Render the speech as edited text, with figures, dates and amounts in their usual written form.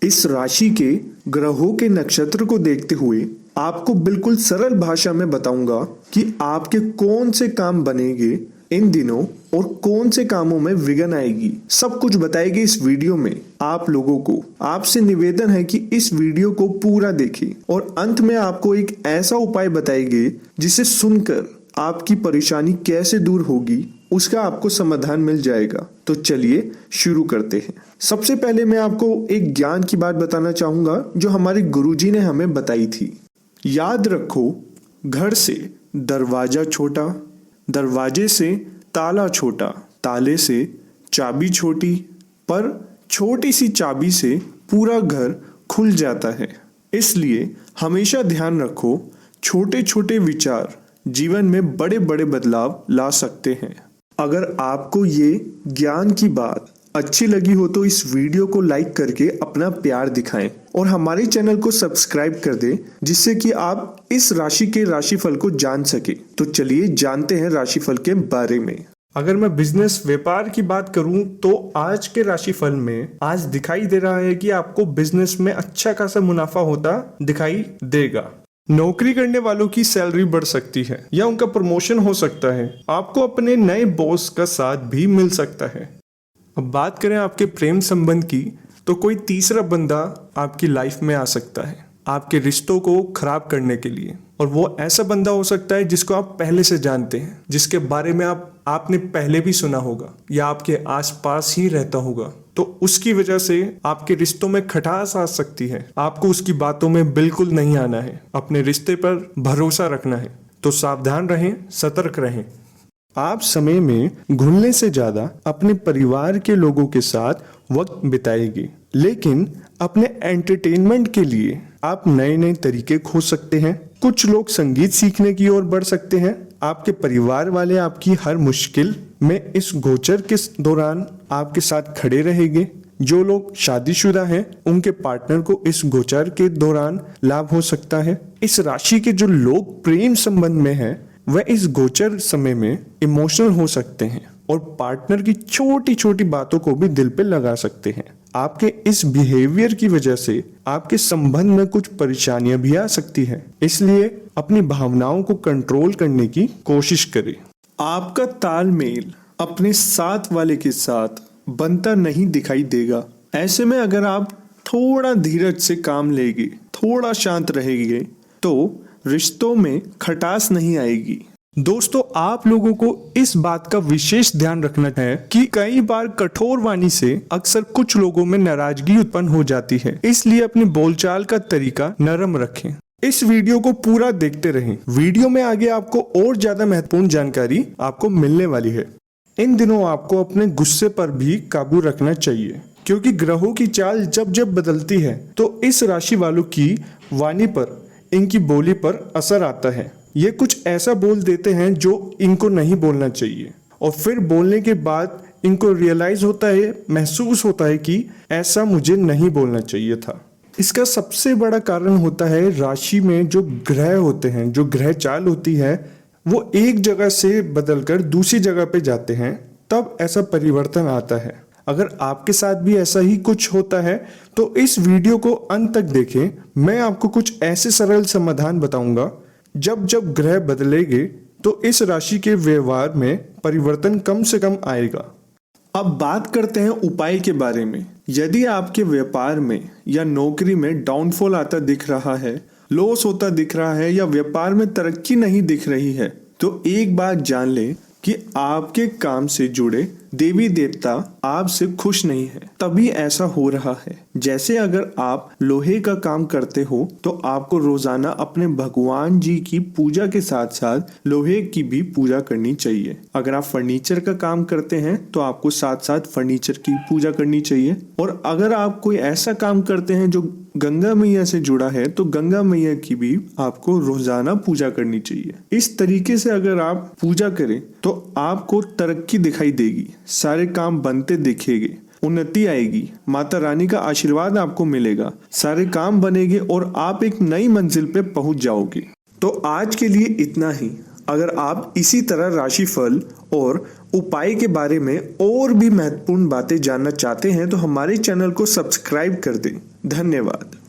इस राशि के ग्रहों के नक्षत्र को देखते हुए आपको बिल्कुल सरल भाषा में बताऊंगा कि आपके कौन से काम बनेंगे इन दिनों और कौन से कामों में विघ्न आएगी। सब कुछ बताएगी इस वीडियो में। आप लोगों को आपसे निवेदन है कि इस वीडियो को पूरा देखें और अंत में आपको एक ऐसा उपाय बताएंगे जिसे सुनकर आपकी परेशानी कैसे दूर होगी उसका आपको समाधान मिल जाएगा। तो चलिए शुरू करते हैं। सबसे पहले मैं आपको एक ज्ञान की बात बताना चाहूंगा जो हमारे गुरुजी ने हमें बताई थी। याद रखो, घर से दरवाजा छोटा, दरवाजे से ताला छोटा, ताले से चाबी छोटी, पर छोटी सी चाबी से पूरा घर खुल जाता है। इसलिए हमेशा ध्यान रखो, छोटे छोटे विचार जीवन में बड़े बड़े बदलाव ला सकते हैं। अगर आपको ये ज्ञान की बात अच्छी लगी हो तो इस वीडियो को लाइक करके अपना प्यार दिखाएं और हमारे चैनल को सब्सक्राइब कर दें जिससे कि आप इस राशि के राशिफल को जान सके। तो चलिए जानते हैं राशिफल के बारे में। अगर मैं बिजनेस व्यापार की बात करूं तो आज के राशिफल में आज दिखाई दे रहा है कि आपको बिजनेस में अच्छा खासा मुनाफा होता दिखाई देगा। नौकरी करने वालों की सैलरी बढ़ सकती है या उनका प्रमोशन हो सकता है। आपको अपने नए बॉस का साथ भी मिल सकता है। अब बात करें आपके प्रेम संबंध की तो कोई तीसरा बंदा आपकी लाइफ में आ सकता है आपके रिश्तों को खराब करने के लिए, और वो ऐसा बंदा हो सकता है जिसको आप पहले से जानते हैं, जिसके बारे में आपने पहले भी सुना होगा या आपके आसपास ही रहता होगा। तो उसकी वजह से आपके रिश्तों में खटास आ सकती है। आपको उसकी बातों में बिल्कुल नहीं आना है, अपने रिश्ते पर भरोसा रखना है। तो सावधान रहें, सतर्क रहें। आप समय में घुलने से ज्यादा अपने परिवार के लोगों के साथ वक्त बिताएंगे, लेकिन अपने एंटरटेनमेंट के लिए आप नए नए तरीके खोज सकते हैं। कुछ लोग संगीत सीखने की ओर बढ़ सकते हैं। आपके परिवार वाले आपकी हर मुश्किल में इस गोचर के दौरान आपके साथ खड़े रहेंगे। जो लोग शादीशुदा हैं उनके पार्टनर को इस गोचर के दौरान लाभ हो सकता है। इस राशि के जो लोग प्रेम संबंध में हैं वह इस गोचर समय में इमोशनल हो सकते हैं और पार्टनर की छोटी छोटी बातों को भी दिल पे लगा सकते हैं। आपके इस बिहेवियर की वजह से आपके संबंध में कुछ परेशानियां भी आ सकती हैं, इसलिए अपनी भावनाओं को कंट्रोल करने की कोशिश करें। आपका तालमेल अपने साथ वाले के साथ बनता नहीं दिखाई देगा। ऐसे में अगर आप थोड़ा धीरज से काम लेंगे, थोड़ा शांत रहेंगे तो रिश्तों में खटास नहीं आएगी। दोस्तों, आप लोगों को इस बात का विशेष ध्यान रखना है कि कई बार कठोर वाणी से अक्सर कुछ लोगों में नाराजगी उत्पन्न हो जाती है, इसलिए अपनी बोलचाल का तरीका नरम रखें। इस वीडियो को पूरा देखते रहें। वीडियो में आगे आपको और ज्यादा महत्वपूर्ण जानकारी आपको मिलने वाली है। इन दिनों आपको अपने गुस्से पर भी काबू रखना चाहिए, क्योंकि ग्रहों की चाल जब जब बदलती है तो इस राशि वालों की वाणी पर, इनकी बोली पर असर आता है। ये कुछ ऐसा बोल देते हैं जो इनको नहीं बोलना चाहिए, और फिर बोलने के बाद इनको रियलाइज होता है, महसूस होता है कि ऐसा मुझे नहीं बोलना चाहिए था। इसका सबसे बड़ा कारण होता है राशि में जो ग्रह होते हैं, जो ग्रह चाल होती है वो एक जगह से बदलकर दूसरी जगह पे जाते हैं, तब ऐसा परिवर्तन आता है। अगर आपके साथ भी ऐसा ही कुछ होता है तो इस वीडियो को अंत तक देखें। मैं आपको कुछ ऐसे सरल समाधान बताऊंगा। जब जब ग्रह बदलेंगे तो इस राशि के व्यवहार में परिवर्तन कम से कम आएगा। अब बात करते हैं उपाय के बारे में। यदि आपके व्यापार में या नौकरी में डाउनफॉल आता दिख रहा है, लॉस होता दिख रहा है या व्यापार में तरक्की नहीं दिख रही है, तो एक बात जान लें कि आपके काम से जुड़े देवी देवता आपसे खुश नहीं है, तभी ऐसा हो रहा है। जैसे अगर आप लोहे का काम करते हो तो आपको रोजाना अपने भगवान जी की पूजा के साथ साथ लोहे की भी पूजा करनी चाहिए। अगर आप फर्नीचर का काम करते हैं तो आपको साथ साथ फर्नीचर की पूजा करनी चाहिए। और अगर आप कोई ऐसा काम करते हैं जो गंगा मैया से जुड़ा है तो गंगा मैया की भी आपको रोजाना पूजा करनी चाहिए। इस तरीके से अगर आप पूजा करें तो आपको तरक्की दिखाई देगी, सारे काम बनते दिखेंगे, उन्नति आएगी, माता रानी का आशीर्वाद आपको मिलेगा, सारे काम बनेंगे और आप एक नई मंजिल पे पहुंच जाओगे। तो आज के लिए इतना ही। अगर आप इसी तरह राशिफल और उपाय के बारे में और भी महत्वपूर्ण बातें जानना चाहते हैं तो हमारे चैनल को सब्सक्राइब कर दें। धन्यवाद।